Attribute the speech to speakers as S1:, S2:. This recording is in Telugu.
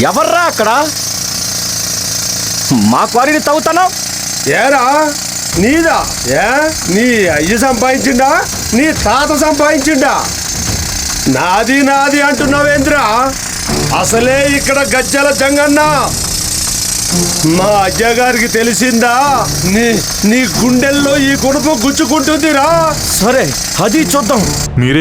S1: ఎవర్రా అక్కడ? మా క్వారీని తవ్వుతానా?
S2: ఏరా నీదా? నీ అయ్య సంపాదించిండా, నీ తాత సంపాదించిండా? నాది నాది అంటున్నావేంద్రా? అసలే ఇక్కడ గజ్జల జంగన్న. మా అయ్యగారికి తెలిసిందా నీ గుండెల్లో ఈ కుడుపు గుచ్చుకుంటుందిరా.
S1: సరే, అది చూద్దాం.
S3: మీరే